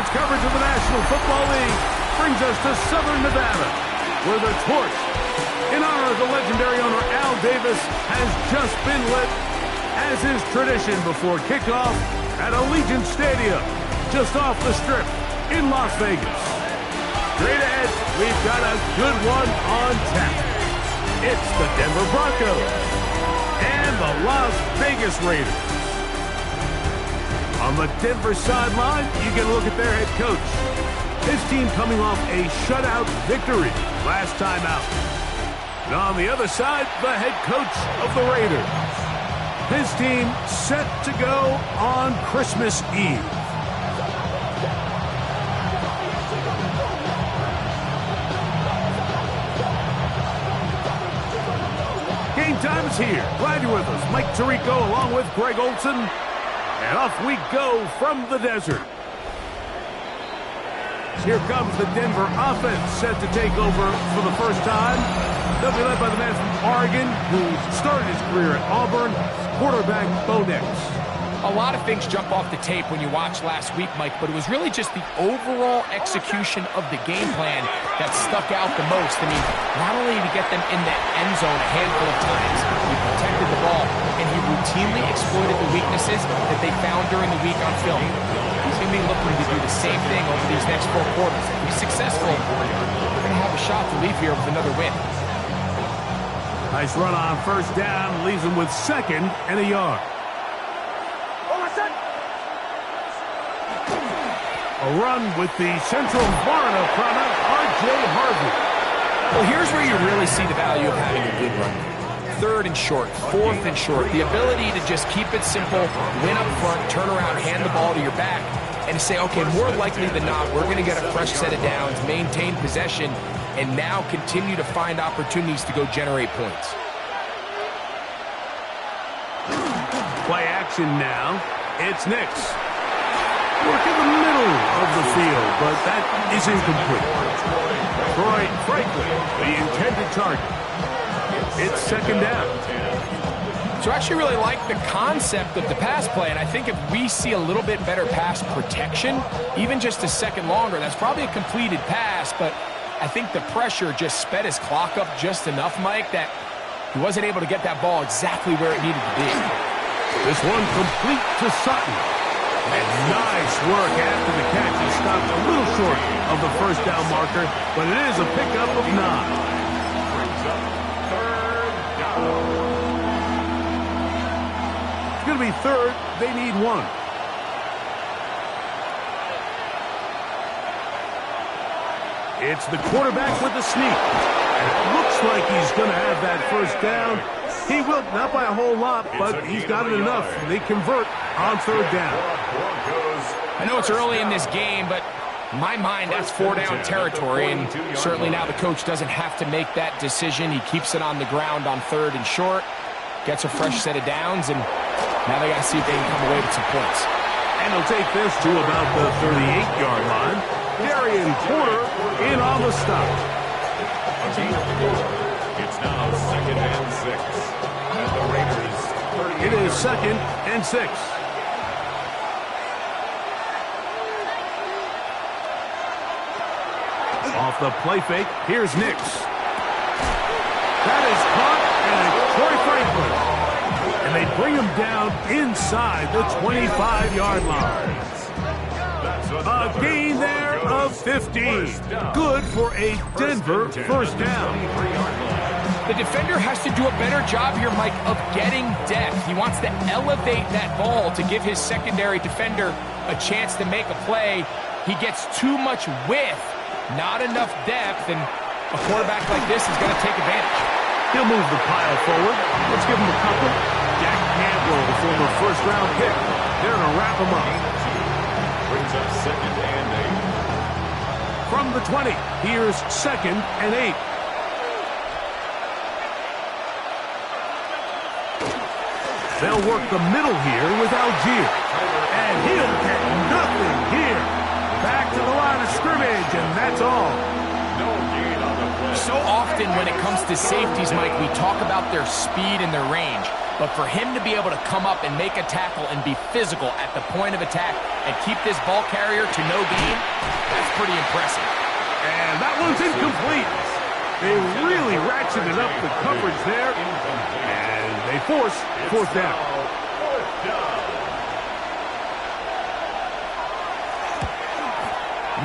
Sports coverage of the National Football League brings us to Southern Nevada, where the torch, in honor of the legendary owner Al Davis, has just been lit, as is tradition before kickoff at Allegiant Stadium, just off the Strip in Las Vegas. Straight ahead, we've got a good one on tap. It's the Denver Broncos and the Las Vegas Raiders. On the Denver sideline, you get a look at their head coach. His team coming off a shutout victory last time out. And on the other side, the head coach of the Raiders. His team set to go on Christmas Eve. Game time is here. Glad you're with us. Mike Tirico along with Greg Olson. And off we go from the desert. Here comes the Denver offense set to take over for the first time. They'll be led by the man from Oregon who started his career at Auburn, quarterback Bo Nix. A lot of things jump off the tape when you watch last week, Mike, but it was really just the overall execution of the game plan that stuck out the most. I mean, not only did he get them in the end zone a handful of times, he protected the ball, and he routinely exploited the weaknesses that they found during the week on film. He's going to be looking to do the same thing over these next 4 quarters. If he's successful, we're going to have a shot to leave here with another win. Nice run on first down, leaves him with 2nd and a yard. A run with the Central Florida product, R.J. Harvey. Well, here's where you really see the value of having a good run. 3rd and short, 4th and short. The ability to just keep it simple, win up front, turn around, hand the ball to your back, and say, okay, more likely than not, we're going to get a fresh set of downs, maintain possession, and now continue to find opportunities to go generate points. Play action now. It's Nix. Work in the middle of the field, but that is incomplete. Troy Franklin, the intended target. It's 2nd down. So I actually really like the concept of the pass play, and I think if we see a little bit better pass protection, even just a second longer, that's probably a completed pass, but I think the pressure just sped his clock up just enough, Mike, that he wasn't able to get that ball exactly where it needed to be. This one complete to Sutton. And nice work after the catch. He stopped a little short of the first down marker, but it is a pickup of 9. Brings up 3rd down. It's going to be 3rd. They need 1. It's the quarterback with the sneak. And it looks like he's going to have that first down. He will, not by a whole lot, but he's got it enough. They convert on 3rd down. I know it's early in this game, but in my mind, that's 4-down territory, and certainly now the coach doesn't have to make that decision. He keeps it on the ground on 3rd and short, gets a fresh set of downs, and now they got to see if they can come away with some points. And he'll take this to about the 38-yard line. Darian Porter in on the stop. It's now 2nd and 6. And the Raiders, it is 2nd and 6. Off the play fake, here's Nix. That is caught, and Troy Franklin. And they bring him down inside the 25-yard line. A gain there of 15. Good for a Denver first down. The defender has to do a better job here, Mike, of getting depth. He wants to elevate that ball to give his secondary defender a chance to make a play. He gets too much width, not enough depth, and a quarterback like this is going to take advantage. He'll move the pile forward. Let's give him a couple. Jack Campbell, the former first-round pick. They're going to wrap him up. brings up 2nd and 8. From the 20, here's 2nd and 8. They'll work the middle here with Algier. And he'll get nothing here. Back to the line of scrimmage, and that's all. No gain on the play. So often when it comes to safeties, Mike, we talk about their speed and their range. But for him to be able to come up and make a tackle and be physical at the point of attack and keep this ball carrier to no gain, that's pretty impressive. And that one's incomplete. They really ratcheted up the coverage there, and they force fourth down.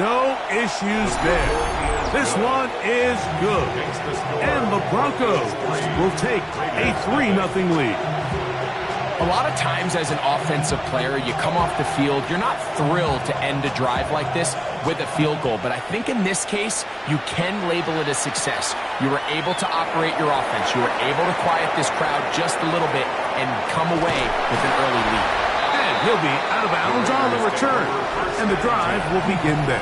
No issues there. This one is good. And the Broncos will take a 3-0 lead. A lot of times as an offensive player, you come off the field, you're not thrilled to end a drive like this with a field goal. But I think in this case, you can label it a success. You were able to operate your offense. You were able to quiet this crowd just a little bit and come away with an early lead. And he'll be out of bounds on the return. And the drive will begin there.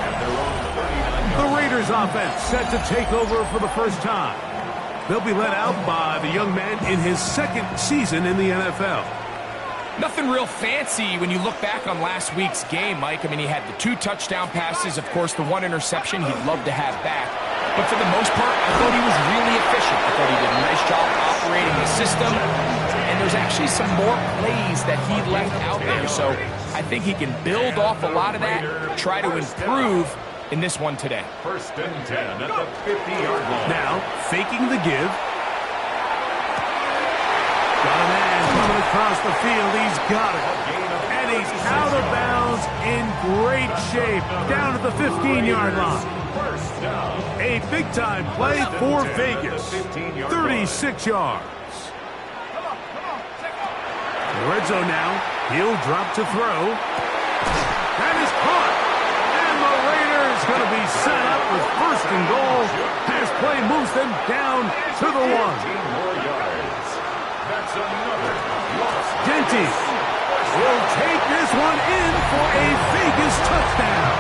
The Raiders offense set to take over for the first time. They'll be led out by the young man in his second season in the NFL. Nothing real fancy when you look back on last week's game, Mike. I mean, he had the 2 touchdown passes, of course, the 1 interception he'd love to have back. But for the most part, I thought he was really efficient. I thought he did a nice job operating the system. And there's actually some more plays that he left out there. So I think he can build off a lot of that, try to improve in this one today. First and 10 at the 50-yard line. Now, faking the give. Got a man coming across the field. He's got it. And he's out of bounds in great shape. Down at the 15-yard line. A big-time play for Vegas. 36 yards. The red zone now. He'll drop to throw. That is caught. And the Raiders going to be set up with first and goal as play moves them down to the 1. Genty will take this one in for a Vegas touchdown.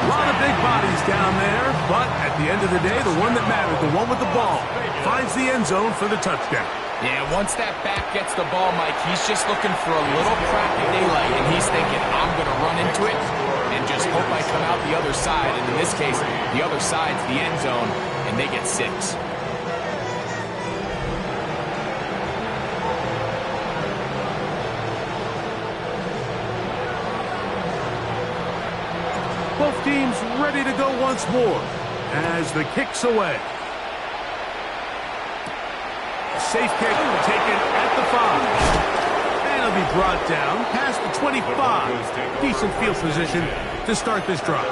A lot of big bodies down there, but at the end of the day, the one that mattered, the one with the ball, finds the end zone for the touchdown. Yeah, once that back gets the ball, Mike, he's just looking for a little crack of daylight, and he's thinking, I'm going to run into it and just hope I come out the other side. And in this case, the other side's the end zone, and they get 6. Both teams ready to go once more as the kick's away. Safe kick taken at the 5. And it'll be brought down past the 25. Decent field position to start this drive.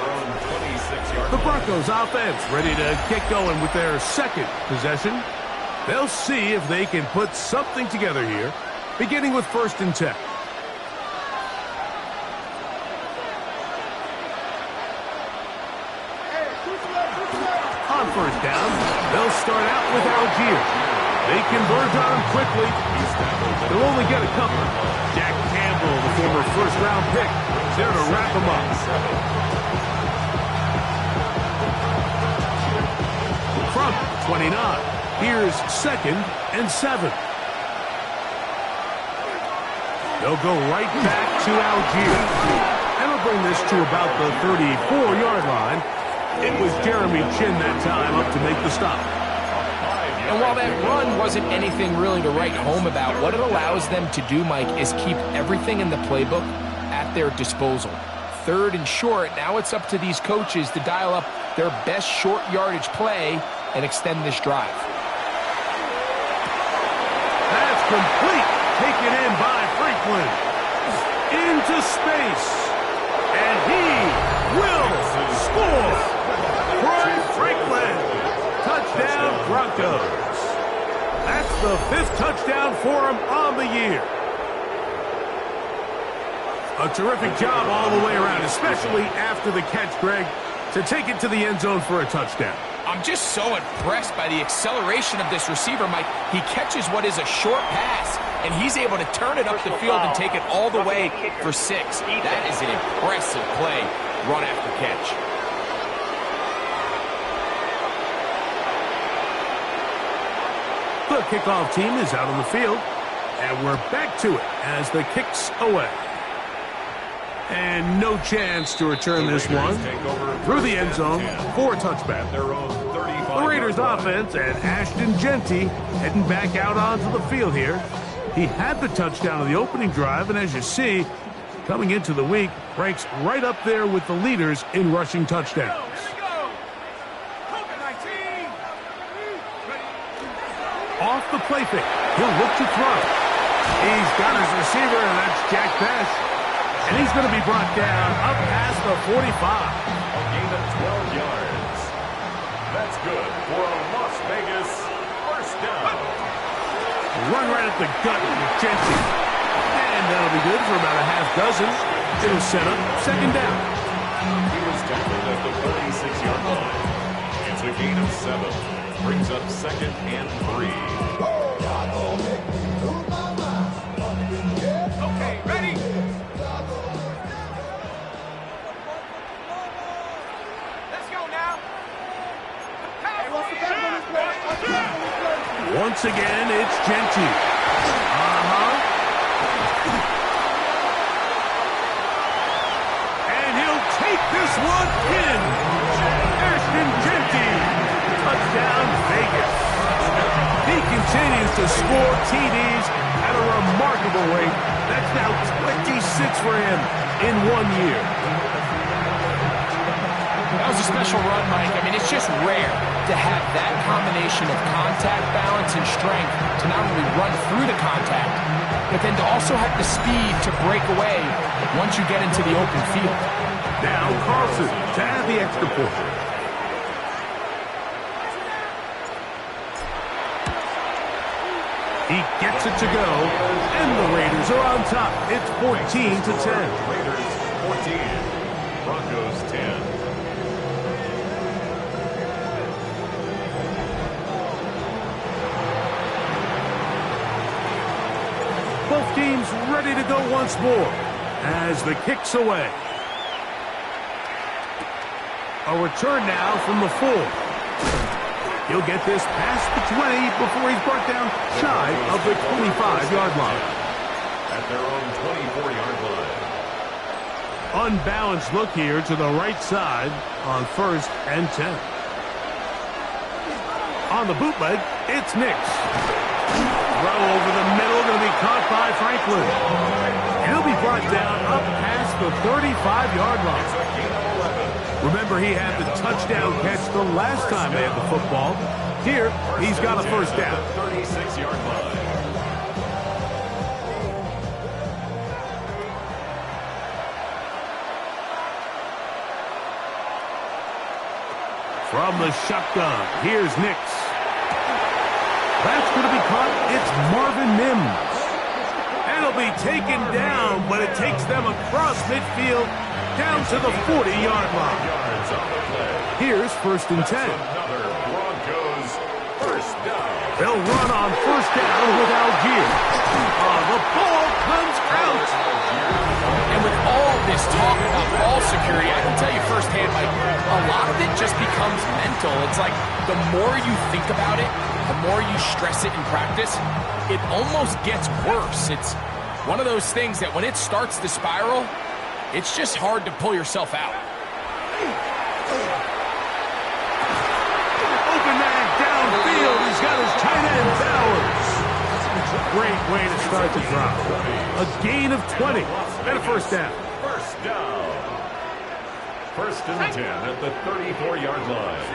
The Broncos offense ready to get going with their second possession. They'll see if they can put something together here, beginning with first and 10. On first down, they'll start out with Algier. They converge on him quickly. They'll only get a couple. Jack Campbell, the former first-round pick, there to wrap him up. From 29, here's second and 7. They'll go right back to Algier. And they'll bring this to about the 34-yard line. It was Jeremy Chin that time up to make the stop. And while that run wasn't anything really to write home about, what it allows them to do, Mike, is keep everything in the playbook at their disposal. Third and short, now it's up to these coaches to dial up their best short yardage play and extend this drive. That's complete. Taken in by Franklin. Into space. And he will score. Troy Franklin. Touchdown, Broncos. That's the 5th touchdown for him on the year. A terrific job all the way around, especially after the catch, Greg, to take it to the end zone for a touchdown. I'm just so impressed by the acceleration of this receiver, Mike. He catches what is a short pass, and he's able to turn it up the field and take it all the way for 6. That is an impressive play, run after catch. The kickoff team is out on the field, and we're back to it as the kick's away. And no chance to return this one. Through the end zone for a touchback. The Raiders offense and Ashton Genty heading back out onto the field here. He had the touchdown of the opening drive, and as you see, coming into the week, ranks right up there with the leaders in rushing touchdowns. Off the play fake, he'll look to throw. He's got his receiver, and that's Jack Best. And he's going to be brought down up past the 45. A gain of 12 yards. That's good for a Las Vegas first down. Run right at the gut with Genty. And that'll be good for about a half dozen. It'll set up second down. He was tackled at the 46-yard line. It's a gain of 7. Brings up second and 3. Okay, ready? Let's go now. Hey, what's the back on this play? Once again, it's Genty. And he'll take this one in. Ashton Genty. Touchdown, Vegas. He continues to score TDs at a remarkable rate. That's now 26 for him in 1 year. That was a special run, Mike. I mean, it's just rare to have that combination of contact, balance, and strength to not only run through the contact, but then to also have the speed to break away once you get into the open field. Now Carlson to add the extra point. He gets it to go, and the Raiders are on top. It's 14-10. Raiders 14, Broncos 10. Both teams ready to go once more as the kick's away. A return now from the 4. He'll get this past the 20 before he's brought down shy of the 25-yard line. At their own 24-yard line. Unbalanced look here to the right side on 1st and 10. On the bootleg, it's Nix. Throw over the middle, going to be caught by Franklin. He'll be brought down up past the 35-yard line. Remember, he had the touchdown catch the last time they had the football. Here, he's got a first down. 36-yard line. From the shotgun, here's Nix. That's going to be caught. It's Marvin Mims. And he'll be taken down, but it takes them across midfield down to the 40-yard line. Here's 1st and 10. Another Broncos first down. They'll run on 1st down with Algier. The ball comes out. And with all this talk about ball security, I can tell you firsthand, Mike, a lot of it just becomes mental. It's like the more you think about it, the more you stress it in practice, it almost gets worse. It's one of those things that when it starts to spiral, it's just hard to pull yourself out. Open man downfield. He's got his tight end, Bowers. Great way to start the drive. A gain of 20 and a first down. First down. 1st and 10 at the 34-yard line.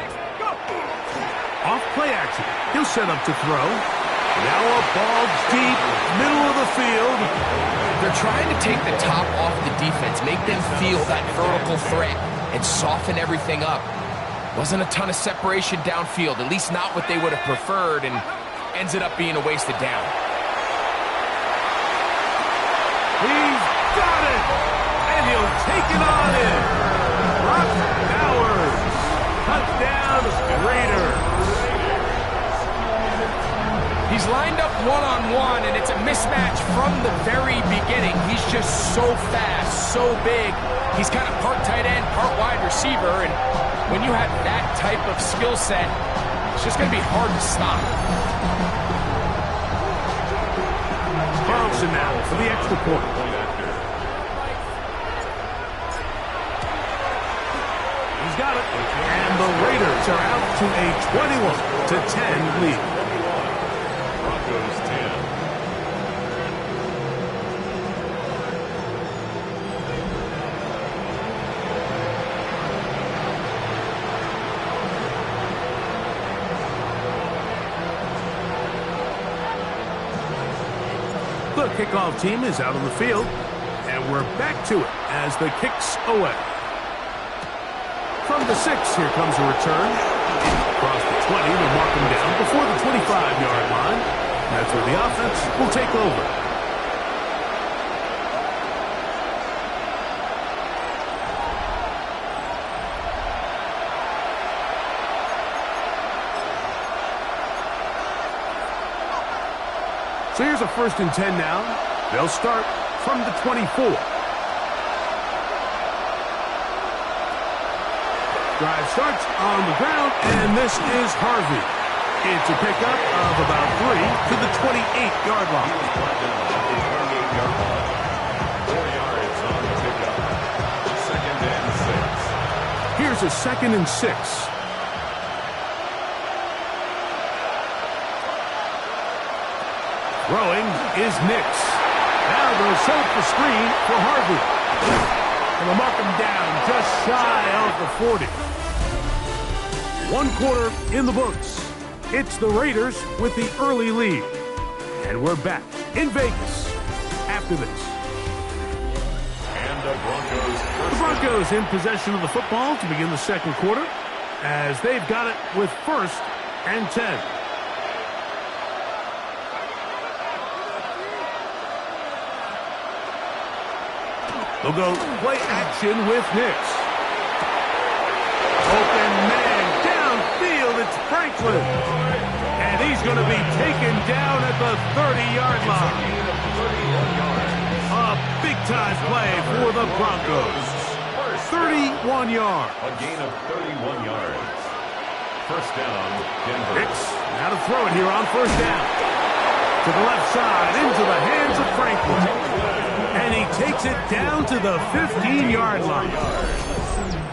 Off play action. He'll set up to throw. Now a ball deep, middle of the field. They're trying to take the top off the defense, make them feel that vertical threat, and soften everything up. Wasn't a ton of separation downfield, at least not what they would have preferred, and ends it up being a wasted down. He's got it! And he'll take it on in. Brock Bowers. Touchdown, Raiders. He's lined up one-on-one, and it's a mismatch from the very beginning. He's just so fast, so big. He's kind of part tight end, part wide receiver, and when you have that type of skill set, it's just going to be hard to stop. Carlson now for the extra point. And the Raiders are out to a 21-10 lead. Broncos 10. The kickoff team is out on the field, and we're back to it as the kick's away. From the 6, here comes a return. Across the 20, they'll mark him down before the 25-yard line. That's where the offense will take over. So here's a 1st and 10 now. They'll start from the 24. Drive starts on the ground, and this is Harvey. It's a pickup of about 3 to the 28-yard line. 28-yard line. 4 yards on the pickup. 2nd and 6. Here's a 2nd and 6. Throwing is Nix. Now they'll set the screen for Harvey. And they'll mark him down just shy of the 40. 1 quarter in the books. It's the Raiders with the early lead. And we're back in Vegas after this. And the Broncos The Broncos in possession of the football to begin the 2nd quarter as they've got it with 1st and 10. They'll go play action with Nix. Open man downfield. It's Franklin. And he's going to be taken down at the 30-yard line. A big-time play for the Broncos. 31 yards. A gain of 31 yards. 1st down, Denver. Nix now to throw it here on 1st down. To the left side, into the hands of Franklin. And he takes it down to the 15-yard line.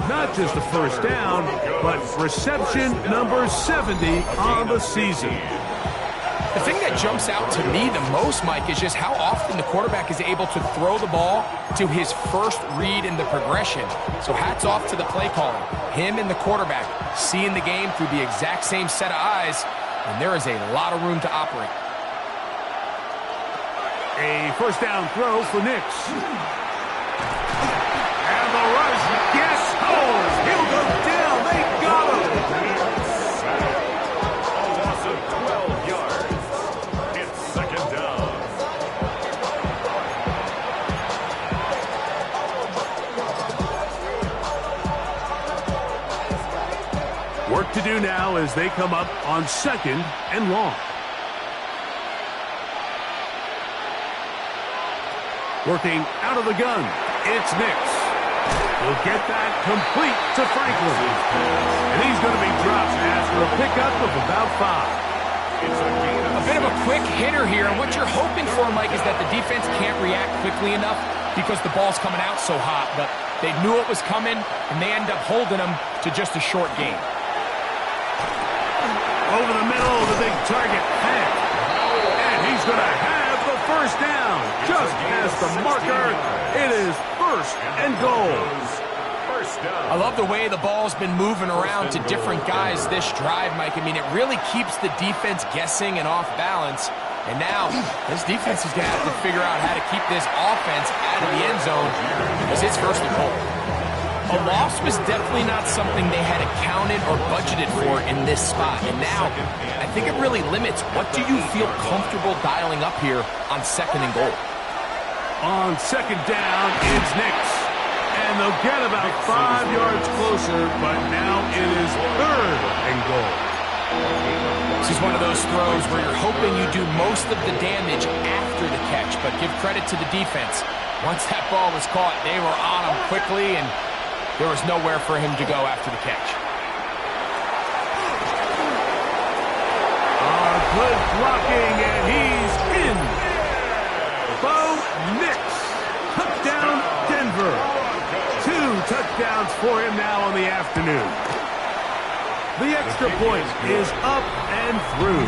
Not just a 1st down, but reception number 70 on the season. The thing that jumps out to me the most, Mike, is just how often the quarterback is able to throw the ball to his first read in the progression. So hats off to the play calling. Him and the quarterback seeing the game through the exact same set of eyes, and there is a lot of room to operate. A 1st down throw for Nix. And the rush gets home. He'll go down. They got him. A loss of 12 yards. It's 2nd down. Work to do now as they come up on 2nd and long. Working out of the gun, it's Nix. He'll get that complete to Franklin. And he's going to be dropped after a pickup of about 5. It's a gain of A bit of a quick hitter here, and what you're hoping for, Mike, is that the defense can't react quickly enough because the ball's coming out so hot. But they knew it was coming, and they end up holding them to just a short gain. Over the middle, the big target, Hank. And he's going to have the 1st down. Just past the marker, it is 1st and goal. 1st down. I love the way the ball's been moving around to different guys this drive, Mike. I mean, it really keeps the defense guessing and off balance. And now, this defense is going to have to figure out how to keep this offense out of the end zone because it's 1st and goal. A loss was definitely not something they had accounted or budgeted for in this spot. And now, I think it really limits what do you feel comfortable dialing up here on 2nd and goal. On 2nd down, it's Nix. And they'll get about 5 yards closer, but now it is 3rd and goal. This is one of those throws where you're hoping you do most of the damage after the catch, but give credit to the defense. Once that ball was caught, they were on him quickly, and there was nowhere for him to go after the catch. Good blocking, and he's in. Bo Nix. Touchdown, Denver. 2 touchdowns for him now on the afternoon. The extra point is up and through.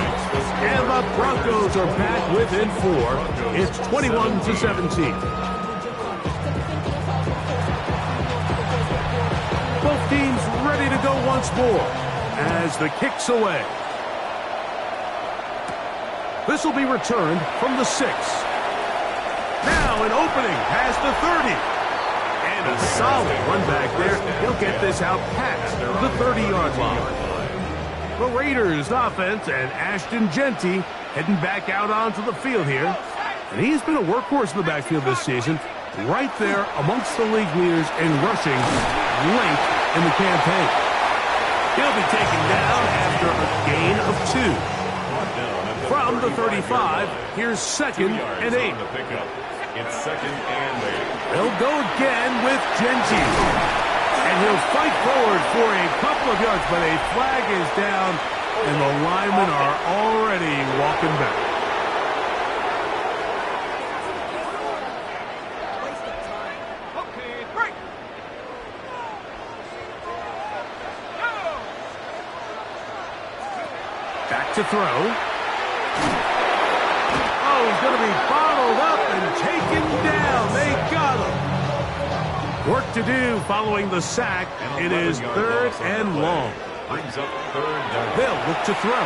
And the Broncos are back within 4. It's 21-17. Both teams ready to go once more as the kick's away. This will be returned from the 6. Now an opening past the 30. And a solid run back there. He'll get this out past the 30-yard line. The Raiders offense and Ashton Genty heading back out onto the field here. And he's been a workhorse in the backfield this season, right there amongst the league leaders in rushing late in the campaign. He'll be taken down after a gain of 2. From the 35, here's 2nd and 8. It's 2nd and 8. They'll go again with Genty. And he'll fight forward for a couple of yards, but a flag is down, and the linemen are already walking back. Okay, break. Back to throw. Oh, he's going to be bottled up and taken down. They got him. Work to do following the sack. It is 3rd and long. Brings up 3rd down. They'll look to throw.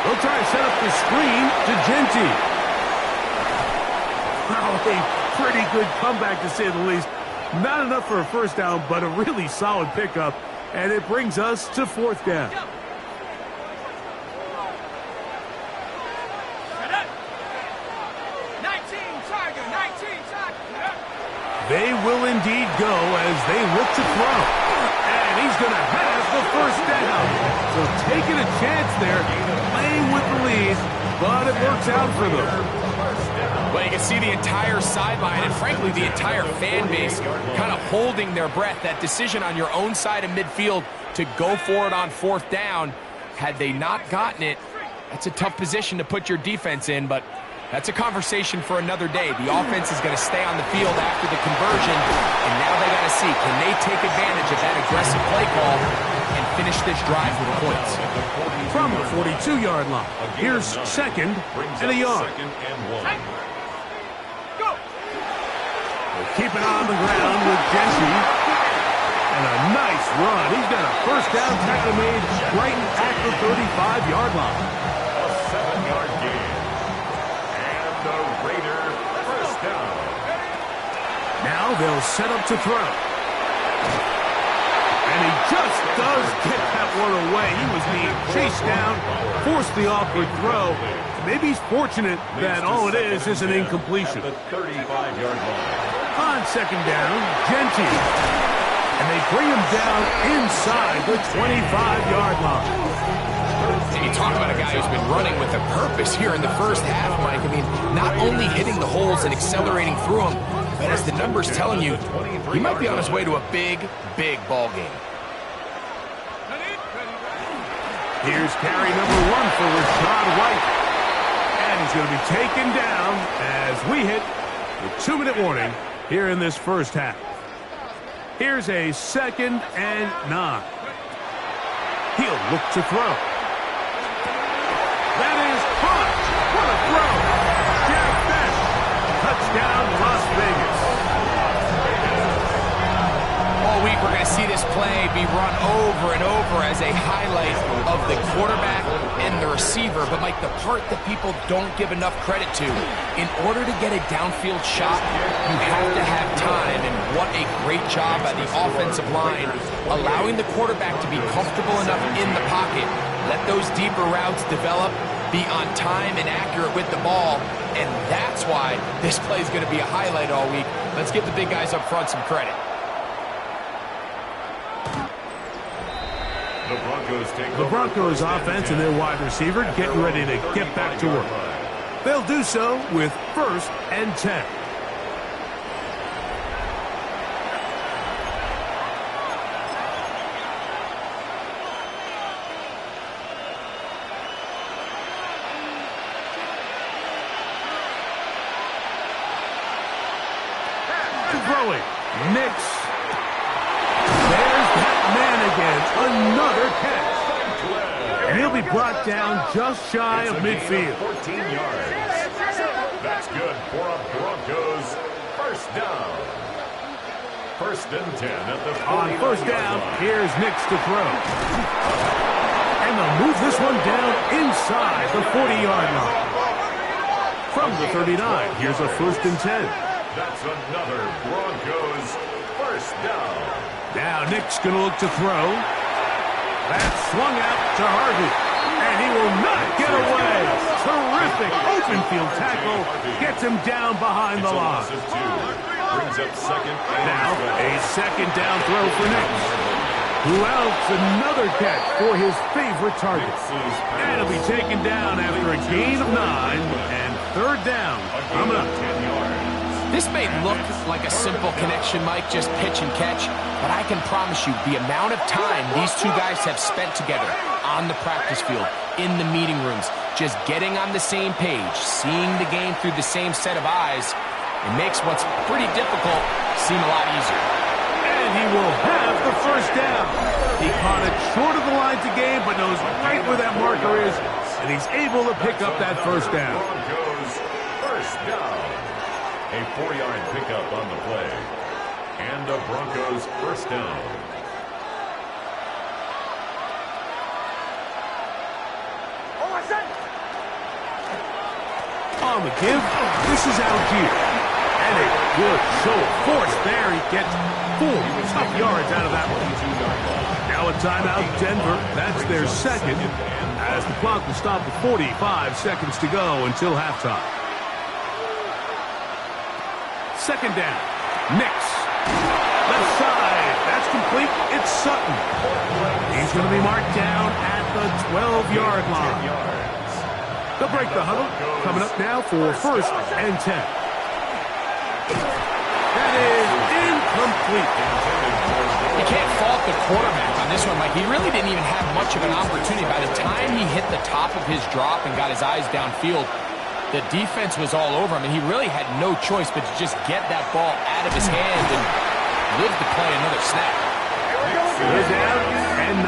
They'll try to set up the screen to Genty. Oh, a pretty good comeback to say the least. Not enough for a first down, but a really solid pickup. And it brings us to 4th down. They will indeed go as they look to throw. And he's going to have the first down. So taking a chance there, playing with the lead, but it works out for them. Well, you can see the entire sideline and, frankly, the entire fan base kind of holding their breath. That decision on your own side of midfield to go for it on 4th down, had they not gotten it, that's a tough position to put your defense in, but that's a conversation for another day. The offense is going to stay on the field after the conversion, and now they got to see, can they take advantage of that aggressive play call and finish this drive with points? From the 42-yard line, here's 2nd and a yard. 2nd and 1. We'll keep it on the ground with Genty. And a nice run. He's got a first down tackle made right at the 35-yard line. A 7-yard gain. The Raider first down. Now they'll set up to throw. And he just does get that one away. He was being chased down, forced the awkward throw. Maybe he's fortunate that all it is an incompletion. The 35-yard line. On 2nd down, Genty. And they bring him down inside the 25-yard line. And you talk about a guy who's been running with a purpose here in the first half, Mike. I mean, not only hitting the holes and accelerating through them, but as the numbers telling you, he might be on his way to a big, big ball game. Here's carry number 1 for Rashad White. And he's going to be taken down as we hit the 2-minute warning here in this first half. Here's a 2nd and 9. He'll look to throw. That is caught. What a throw. Jeff Best. Touchdown, Las Vegas. All week we're going to see this play be run over and over as a highlight of the quarterback and the receiver. But, Mike, the part that people don't give enough credit to, in order to get a downfield shot, you have to have time. And what a great job by the offensive line, allowing the quarterback to be comfortable enough in the pocket. Let those deeper routes develop, be on time and accurate with the ball, and that's why this play is going to be a highlight all week. Let's give the big guys up front some credit. The Broncos offense and their wide receiver getting ready to get back to work. They'll do so with 1st and 10. Throwing. Nix. There's that man again. Another catch. And he'll be brought down just shy of midfield. 14 yards. That's good for a Broncos first down. First and 10 at the 40. On first down, here's Nix to throw. And they'll move this one down inside the 40-yard line. From the 39, here's a first and 10. That's another Broncos first down. Now Nick's going to look to throw. That's swung out to Harvey. And he will not get away. Terrific open field tackle. Gets him down behind the line. Brings up second. Now a second down throw for Nick. Who else? Another catch for his favorite target. And he'll be taken down after a gain of 9 and third down coming up. This may look like a simple connection, Mike, just pitch and catch, but I can promise you the amount of time these two guys have spent together on the practice field, in the meeting rooms, just getting on the same page, seeing the game through the same set of eyes, it makes what's pretty difficult seem a lot easier. And he will have the first down. He caught it short of the line to gain, but knows right where that marker is, and he's able to pick up that first down. Broncos first down. A 4-yard pickup on the play. And a Broncos first down. On the give, this is Algier. And a good show of force there. He gets 4 tough yards out of that one. Now a timeout, Denver. That's their second, as the clock will stop with 45 seconds to go until halftime. Second down. Nix. Left side. That's complete. It's Sutton. He's going to be marked down at the 12-yard line. They'll break the huddle. Coming up now for first and 10. That is incomplete. You can't fault the quarterback on this one, Mike. He really didn't even have much of an opportunity. By the time he hit the top of his drop and got his eyes downfield, the defense was all over him, and he really had no choice but to just get that ball out of his hand and live to play another snap. They're down and 9.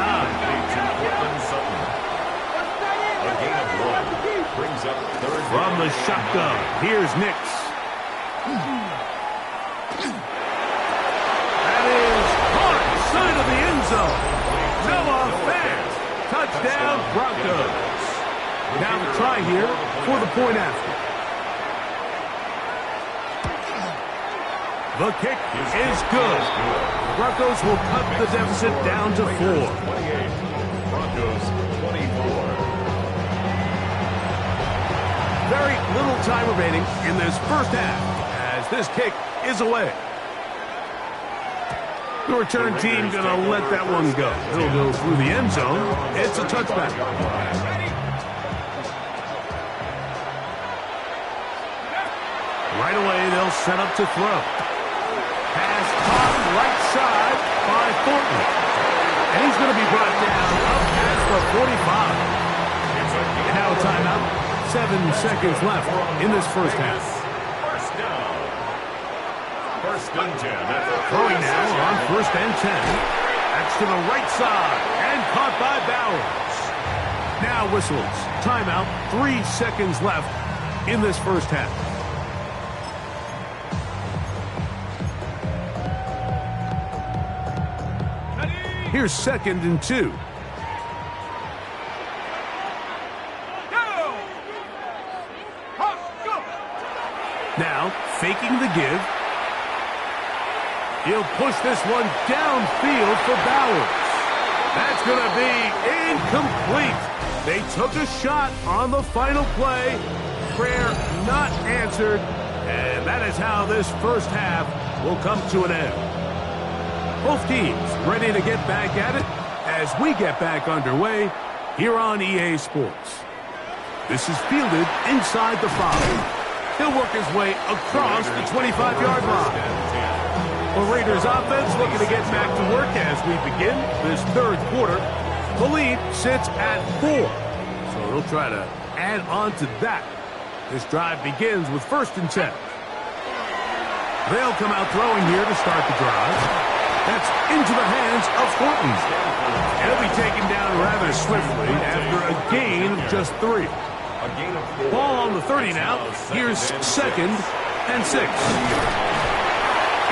A gain of 1. Brings up third. From the shotgun, here's Nix. That is caught side of the end zone. No offense. Touchdown, Broncos. Now the try here for the point after. The kick is good. Broncos will cut the deficit down to 4. 28. Broncos 24. Very little time remaining in this first half as this kick is away. The return team going to let that one go. It'll go through the end zone. It's a touchback. Right away, they'll set up to throw. Pass caught right side by Thornton. And he's going to be brought down up past the 45. And now a timeout. 7 seconds left in this first half. First down. First and 10. Throwing now on first and 10. That's to the right side and caught by Bowers. Now whistles. Timeout. 3 seconds left in this first half. Here's second and 2. Now, faking the give. He'll push this one downfield for Bowers. That's going to be incomplete. They took a shot on the final play. Prayer not answered. And that is how this first half will come to an end. Both teams ready to get back at it as we get back underway here on EA Sports. This is fielded inside the 5. He'll work his way across the 25-yard line. The Raiders offense looking to get back to work as we begin this third quarter. The lead sits at 4. So they'll try to add on to that. This drive begins with first and 10. They'll come out throwing here to start the drive. That's into the hands of Thornton. He'll be taken down rather swiftly after a gain of just 3. Ball on the 30 now. Here's 2nd and 6.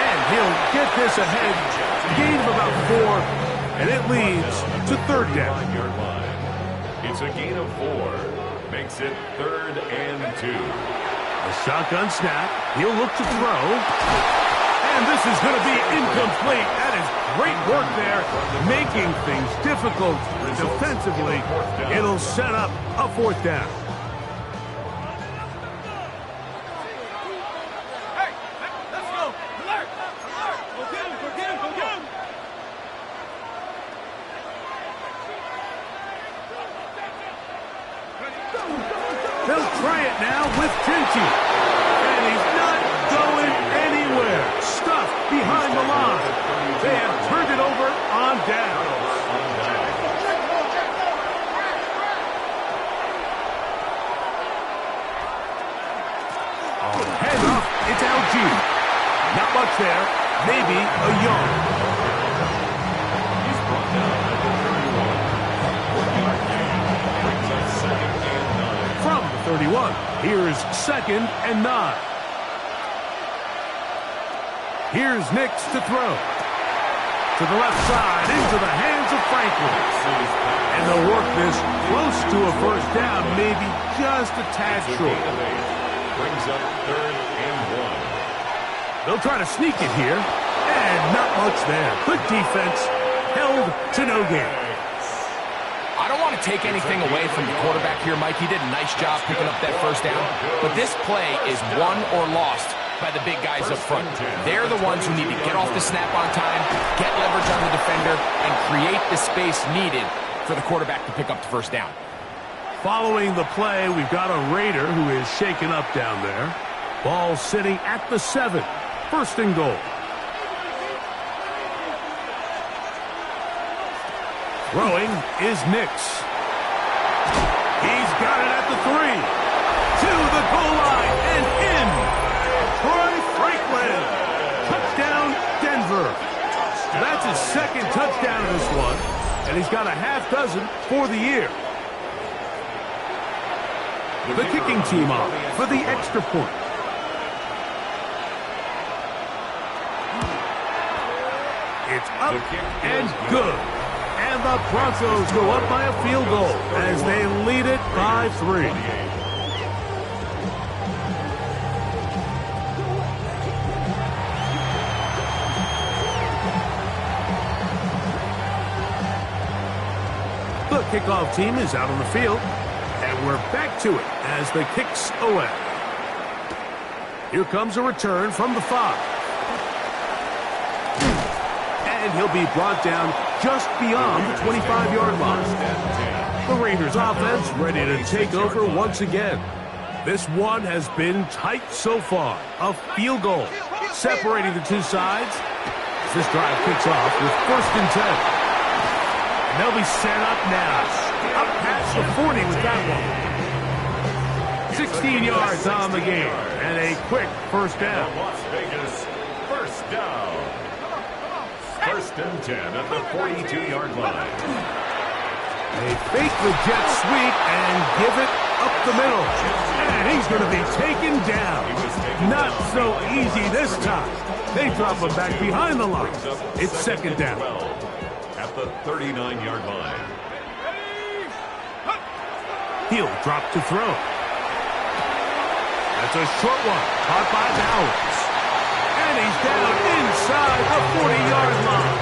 And he'll get this ahead. Gain of about 4, and it leads to 3rd down. It's a gain of 4. Makes it 3rd and 2. A shotgun snap. He'll look to throw. And this is going to be incomplete. That is great work there, making things difficult defensively. It'll set up a 4th down. Hey, let's go. Alert, alert. Go get him, go get him, go get him. They'll try it now with Tinty. And he's not going anywhere. Stuffed behind the line. They have turned it over on down. Handoff, it's Algier. Not much there. Maybe a yard. He's brought down at the 31. 4-yard gain. Brings up 2nd and 9. From the 31, here's 2nd and 9. Here's Nix to throw. To the left side, into the hands of Franklin. And they'll work this close to a 1st down, maybe just a tad short. Brings up 3rd and 1. They'll try to sneak it here, and not much there. Good defense, held to no gain. I don't want to take anything away from the quarterback here, Mike. He did a nice job picking up that 1st down. But this play is won or lost by the big guys up front. They're the ones who need to get off the snap on time, get leverage on the defender, and create the space needed for the quarterback to pick up the 1st down. Following the play, we've got a Raider who is shaken up down there. Ball sitting at the 7. 1st and goal. Throwing is Nix. He's got it at the 3. To the goal line and in. Troy Franklin. Touchdown, Denver. That's his 2nd touchdown of this one. And he's got a half dozen for the year. The kicking team off for the extra point. It's up and good. And the Broncos go up by a field goal as they lead it by 3. The kickoff team is out on the field. And we're back to it as the kick's away. Here comes a return from the 5. And he'll be brought down just beyond the 25-yard line. The Raiders offense ready to take over once again. This one has been tight so far. A field goal separating the two sides. As this drive kicks off with 1st and 10. And they'll be set up now. Up past the 40 with that one. 16 yards on the game. And a quick 1st down. Las Vegas 1st down. 1st and 10 at the 42-yard line. They fake the jet sweep and give it up the middle. And he's going to be taken down. Not so easy this time. They drop him back behind the line. It's 2nd down. At the 39-yard line. He'll drop to throw. That's a short one. Caught by Bowers. And he's down inside the 40-yard line.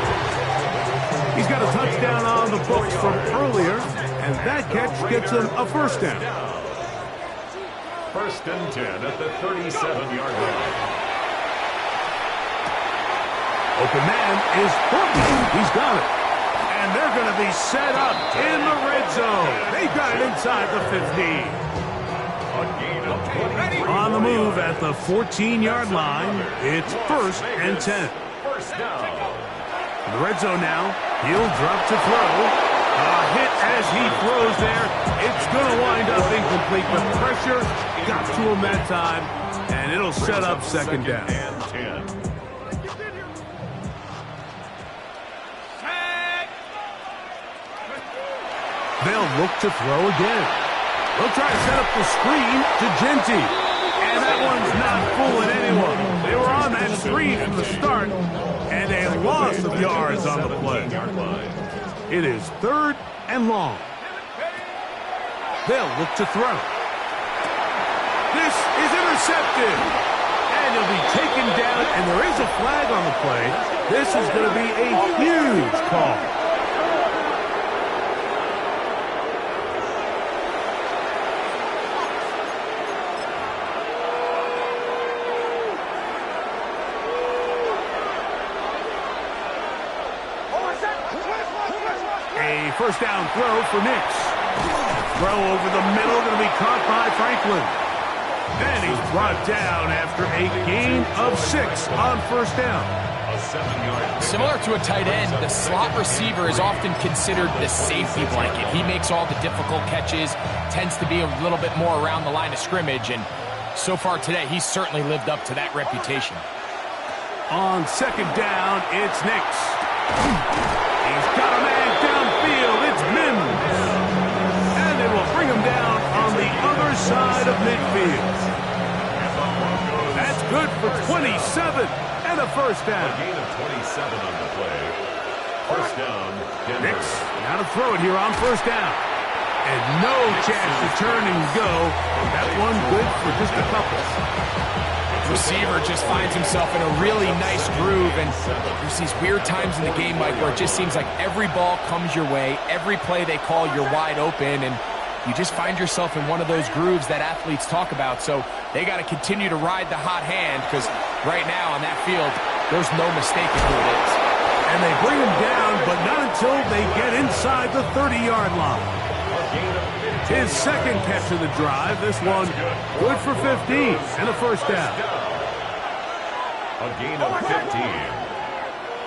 He's got a touchdown on the books from earlier, and that catch gets him a 1st down. 1st and 10 at the 37-yard line. Open man is Thornton. He's got it. And they're going to be set up in the red zone. They got it inside the 15. On the move at the 14-yard line, it's 1st and 10. First down. In the red zone now, he'll drop to throw. A hit as he throws there. It's going to wind up incomplete, but pressure got to him that time, and it'll set up 2nd down. They'll look to throw again. They'll try to set up the screen to Genty. And that one's not fooling anyone. They were on that screen from the start, and a loss of yards on the play. It is 3rd and long. They'll look to throw. This is intercepted. And he'll be taken down, and there is a flag on the play. This is going to be a huge call. A first down throw for Nix. Throw over the middle, going to be caught by Franklin. And he's brought down after a gain of 6 on first down. Similar to a tight end, the slot receiver is often considered the safety blanket. He makes all the difficult catches, tends to be a little bit more around the line of scrimmage, and so far today, he's certainly lived up to that reputation. On second down, it's Nix. He's got a man downfield. It's Mims. And they will bring him down on the other side of midfield. That's good for 27 and a first down. A gain of 27 on the play. First down, Denver. Nix, now to throw it here on first down. And no chance to turn and go. That one good for just a couple. Receiver just finds himself in a really nice groove, and there's these weird times in the game, Mike, where it just seems like every ball comes your way, every play they call, you're wide open, and you just find yourself in one of those grooves that athletes talk about. So they got to continue to ride the hot hand, because right now on that field, there's no mistaking who it is. And they bring him down, but not until they get inside the 30-yard line. His second catch of the drive. This one good for 15 and a first down. A gain of 15.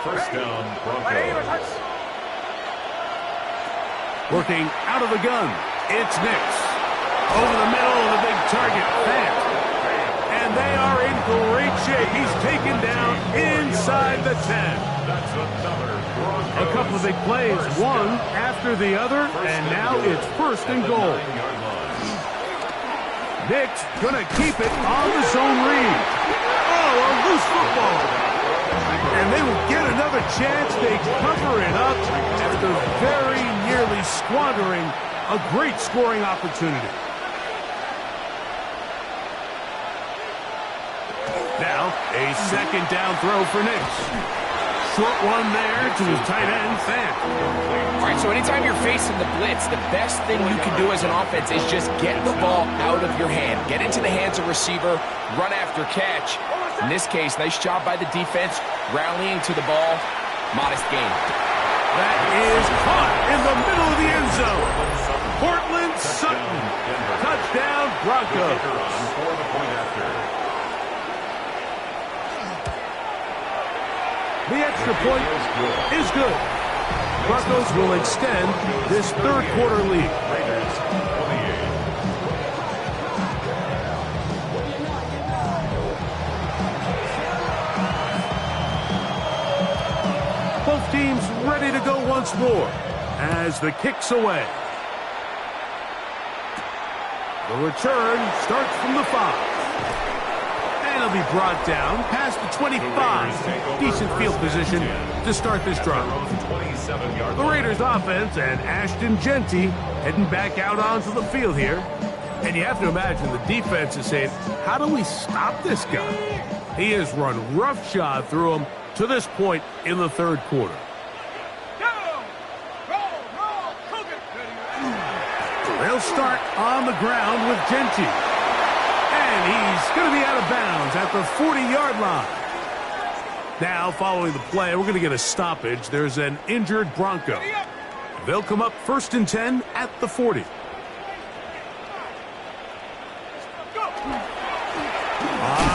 First down, Broncos. Working out of the gun. It's Nix. Over the middle of the big target. Fant. And they are in great shape. He's taken down inside the 10. That's another Broncos. A couple of big plays, one after the other, and now it's first and goal. Nix going to keep it on the zone read. Oh, a loose football. And they will get another chance. They cover it up after very nearly squandering a great scoring opportunity. Now, a second down throw for Nix. Short one there to his tight end, Fant. All right, so anytime you're facing the blitz, the best thing you can do as an offense is just get the ball out of your hand. Get into the hands of receiver, run after catch. In this case, nice job by the defense, rallying to the ball. Modest gain. That is caught in the middle of the end zone. Portland Sutton. Touchdown, Broncos. For the point after. The extra point is good. Broncos will extend this third quarter lead. Raiders on the 8. Both teams ready to go once more as the kick's away. The return starts from the 5. And he'll be brought down past the 25. Decent field position to start this drive. The Raiders offense and Ashton Genty heading back out onto the field here. And you have to imagine the defense is saying, how do we stop this guy? He has run roughshod through him to this point in the third quarter. They'll start on the ground with Genty. And he's going to be out of bounds at the 40-yard line. Now, following the play, we're going to get a stoppage. There's an injured Bronco. They'll come up first and 10 at the 40. On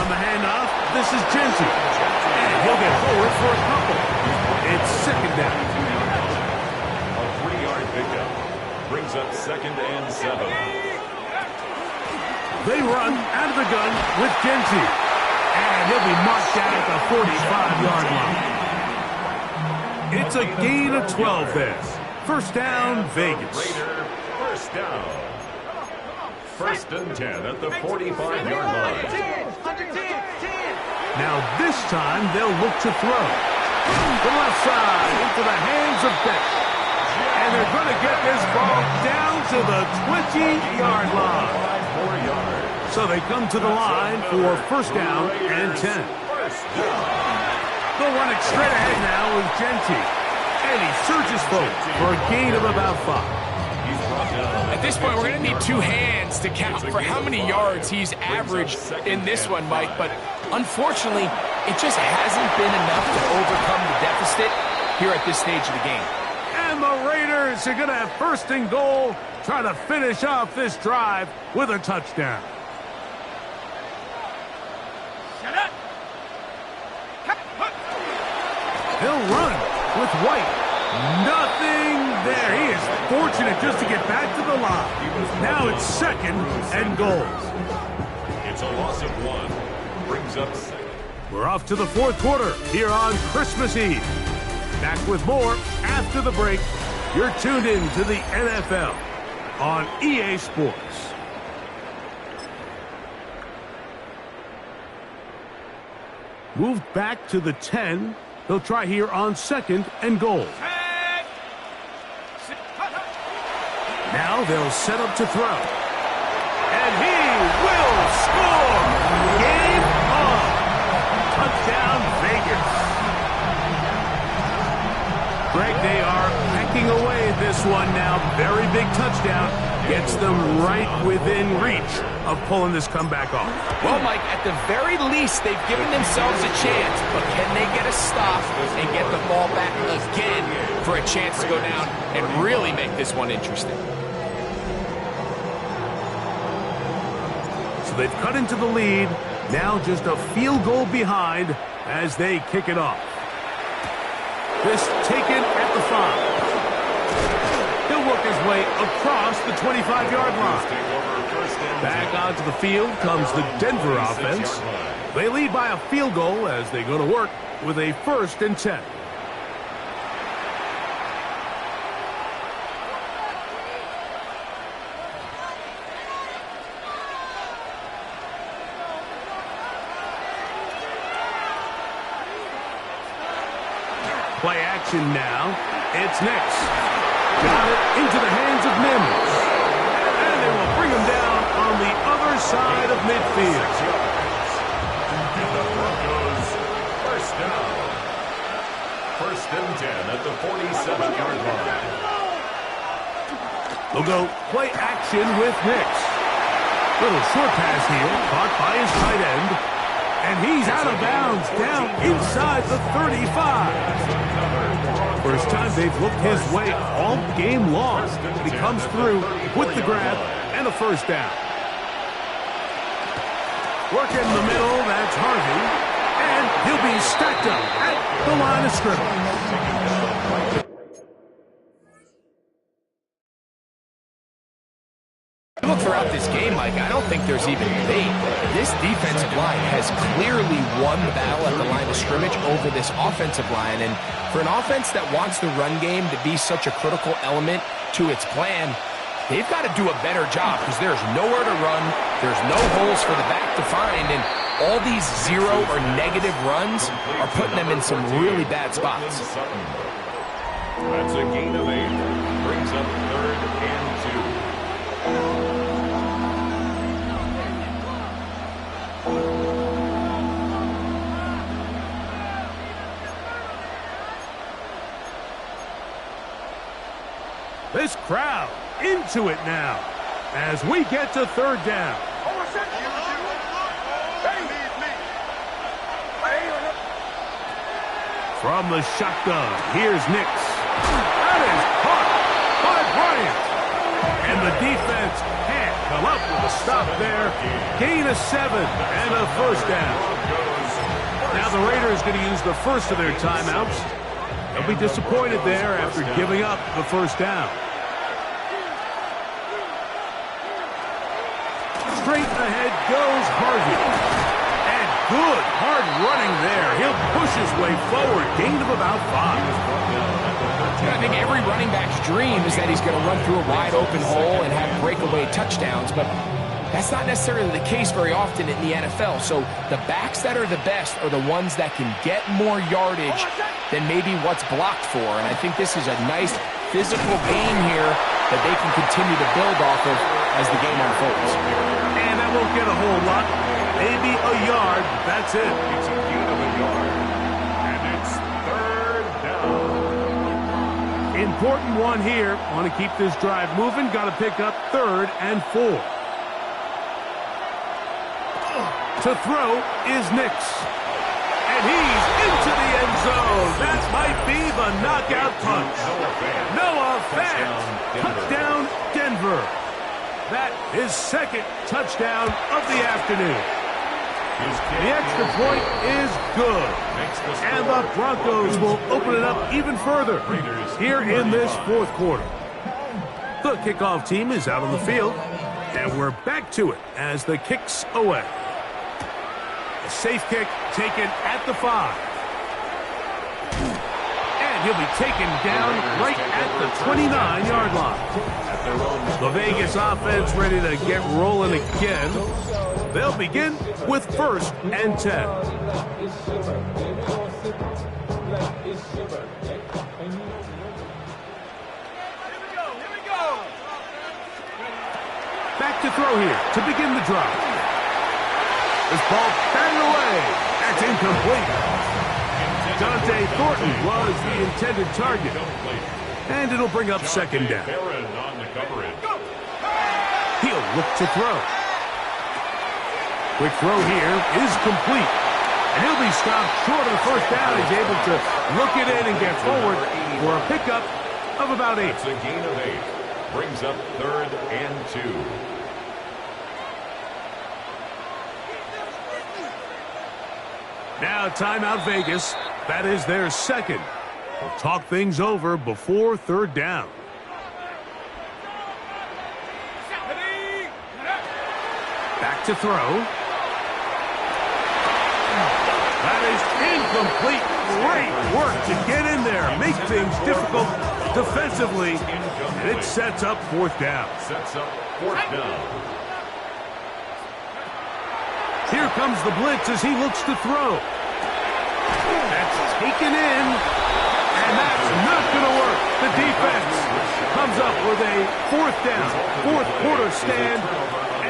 the handoff, this is Genty. And he'll get forward for a couple. It's second down. A 3-yard pickup brings up second and 7. They run out of the gun with Genty. And he'll be marked down at the 45-yard line. It's a gain of 12 there. First down, Vegas. Raider, first down. First and 10 at the 45-yard line. Now this time they'll look to throw. The left side into the hands of Beck. And they're going to get this ball down to the 20-yard line. 4 yards. So they come to the line for first down and 10. First down. They'll run it straight ahead now with Genty. And he surges forward for a gain of about 5. At this point, we're going to need 2 hands to count for how many yards he's averaged in this one, Mike. But unfortunately, it just hasn't been enough to overcome the deficit here at this stage of the game. And the Raiders are going to have first and goal, trying to finish off this drive with a touchdown. He'll run with White. Nothing there. He is fortunate just to get back to the line. Now it's second and goal. It's a loss of 1. Brings up second. We're off to the fourth quarter here on Christmas Eve. Back with more after the break. You're tuned in to the NFL on EA Sports. Moved back to the 10. They'll try here on second and goal. Now they'll set up to throw. And he will score! Game on! Touchdown, Vegas. Greg, they are hacking away at this one now. Very big touchdown. Gets them right within reach of pulling this comeback off. Well, Mike, at the very least, they've given themselves a chance. But can they get a stop and get the ball back again for a chance to go down and really make this one interesting? So they've cut into the lead. Now just a field goal behind as they kick it off. This taken at the 5. He'll work his way across the 25-yard line. Back onto the field comes the Denver offense. They lead by a field goal as they go to work with a first and 10. Play action now. It's Nix. Got it into the hands of Mims. And they will bring him down on the other side of midfield. And the Broncos, first down. First and 10 at the 47-yard line. They'll go play action with Nix. Little short pass here, caught by his tight end. And he's out of bounds, down inside the 35. First time they've looked his way all game long. But he comes through with the grab and a first down. Working in the middle, that's Harvey. And he'll be stacked up at the line of scrimmage. Look throughout this game, Mike, I don't think there's even debate. This defensive line has clearly won the battle at the line of scrimmage over this offensive line. And for an offense that wants the run game to be such a critical element to its plan, they've got to do a better job because there's nowhere to run. There's no holes for the back to find. And all these 0 or negative runs are putting them in some really bad spots. That's a gain of 8. Brings up third and 2. This crowd into it now as we get to third down. From the shotgun, here's Nix. That is caught by Bryant. And the defense can't come up with a stop there. Gain of 7 and a first down. Now the Raiders going to use the first of their timeouts. They'll be disappointed there after giving up the first down. Straight ahead goes Harvey. And good hard running there. He'll push his way forward. Gain of about 5. I think every running back's dream is that he's going to run through a wide open hole and have breakaway touchdowns, but that's not necessarily the case very often in the NFL. So the backs that are the best are the ones that can get more yardage than maybe what's blocked for. And I think this is a nice physical game here that they can continue to build off of as the game unfolds. And that won't get a whole lot. Maybe a yard. That's it. It's a gain of a yard. And it's third down. Important one here. Want to keep this drive moving. Got to pick up 3rd and 4. To throw is Nix. And he's into the end zone. That might be the knockout punch. Noah Fant. Touchdown, Denver. That is 2nd touchdown of the afternoon. The extra point is good. And the Broncos will open it up even further here in this 4th quarter. The kickoff team is out on the field. And we're back to it as the kick's away. A safe kick taken at the 5. And he'll be taken down right at the 29-yard line. The Vegas offense ready to get rolling again. They'll begin with 1st and 10. Back to throw here to begin the drive. This ball batted away. That's incomplete. Dante Thornton was the intended target. And it'll bring up 2nd down. He'll look to throw. Quick throw here is complete. And he'll be stopped short of the 1st down. He's able to look it in and get forward for a pickup of about 8. It's a gain of 8. Brings up 3rd and 2. Now timeout Vegas. That is their 2nd. We'll talk things over before 3rd down. Back to throw. That is incomplete. Great work to get in there. Make things difficult defensively. And it sets up 4th down. Sets up 4th down. Here comes the blitz as he looks to throw. That's taken in. And that's not going to work. The defense comes up with a 4th down, 4th quarter stand,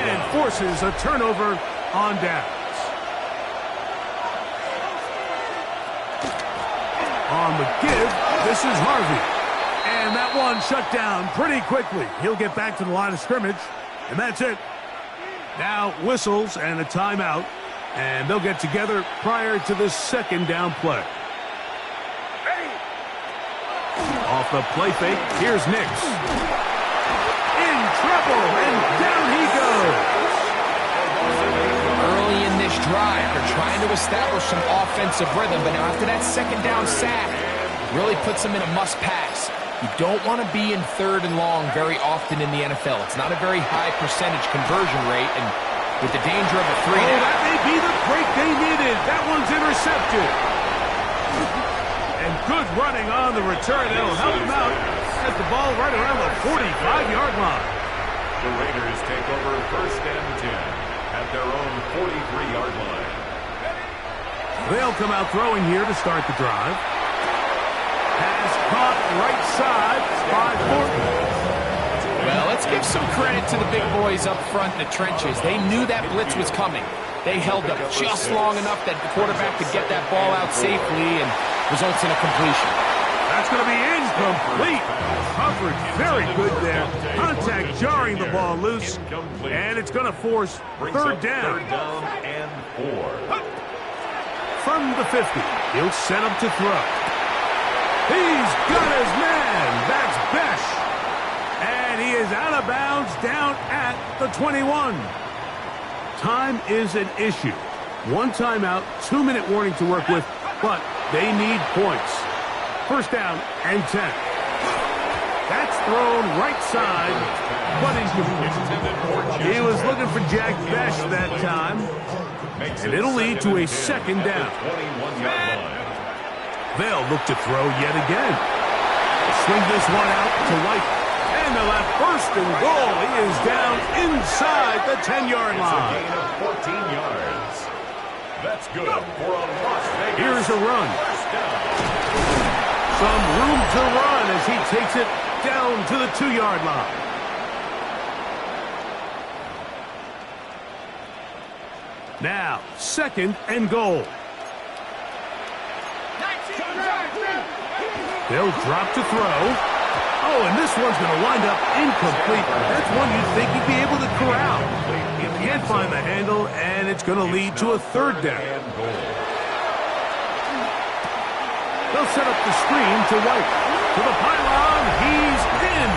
and forces a turnover on downs. On the give, this is Harvey. And that one shut down pretty quickly. He'll get back to the line of scrimmage, and that's it. Now whistles and a timeout, and they'll get together prior to the 2nd down play. Off the play fake, here's Nix. In trouble, and down he goes. Early in this drive, they're trying to establish some offensive rhythm, but now after that 2nd down sack, really puts them in a must-pass. You don't want to be in 3rd and long very often in the NFL. It's not a very high percentage conversion rate, and with the danger of a 3 down. That may be the break they needed. That one's intercepted. And good running on the return. That'll help him out. Has the ball right around the 45-yard line. The Raiders take over 1st and 10 at their own 43-yard line. They'll come out throwing here to start the drive. Pass caught right side by Thornton. Well, let's give some credit to the big boys up front in the trenches. They knew that blitz was coming. They held up just long enough that the quarterback could get that ball out safely and results in a completion. That's going to be incomplete. Coverage very good there. Contact jarring the ball loose. And it's going to force 3rd down. 3rd down and 4. From the 50, he'll set up to throw. He's got his man. That's Besh. And he is out of bounds down at the 21. Time is an issue. 1 timeout, 2-minute warning to work with, but they need points. 1st down and 10. That's thrown right side, but incomplete. He was looking for Jack Besh that time, and it'll lead to a 2nd down. They'll look to throw yet again. swing this one out to White. And they'll have first and goal. He is down inside the 10-yard It's a line. gain of 14 yards. That's good for a Las Vegas. Here's a run. First down. Some room to run as he takes it down to the 2-yard line. Now, second and goal. They'll drop to throw. Oh, and this one's going to wind up incomplete. That's one you'd think he'd be able to corral. He can't find the handle, and it's going to lead to a third down. They'll set up the screen to White. To the pylon, he's in.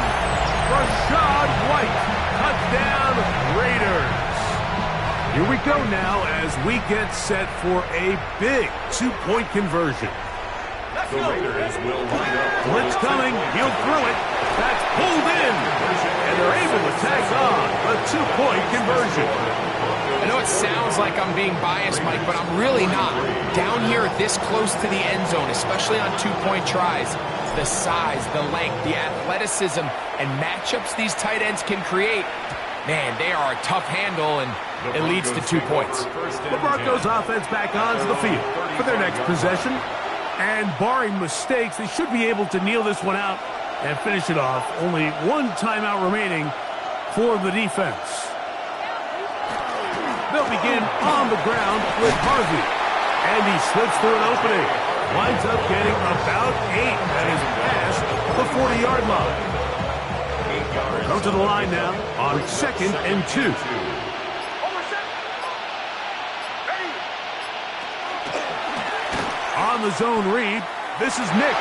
Rashad White, touchdown Raiders. Here we go now as we get set for a big two-point conversion. The Raiders will line up. Blitz coming. He'll throw it. That's pulled in. And they're able to tag on a two-point conversion. I know it sounds like I'm being biased, Mike, but I'm really not. Down here this close to the end zone, especially on two-point tries, the size, the length, the athleticism, and matchups these tight ends can create, man, they are a tough handle, and it leads to 2 points. The Broncos offense back onto the field for their next possession. And barring mistakes, they should be able to kneel this one out and finish it off. Only one timeout remaining for the defense. They'll begin on the ground with Harvey. And he slips through an opening. Winds up getting about 8. That is past the 40-yard line. Come to the line now on second and 2. On the zone read, this is Nix.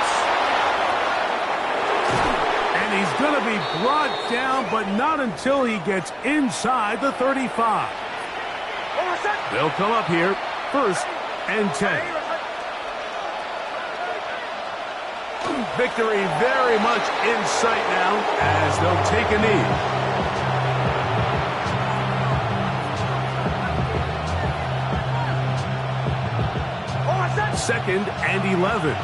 And he's going to be brought down, but not until he gets inside the 35. They'll come up here, first and 10. Victory very much in sight now as they'll take a knee. Second and 11.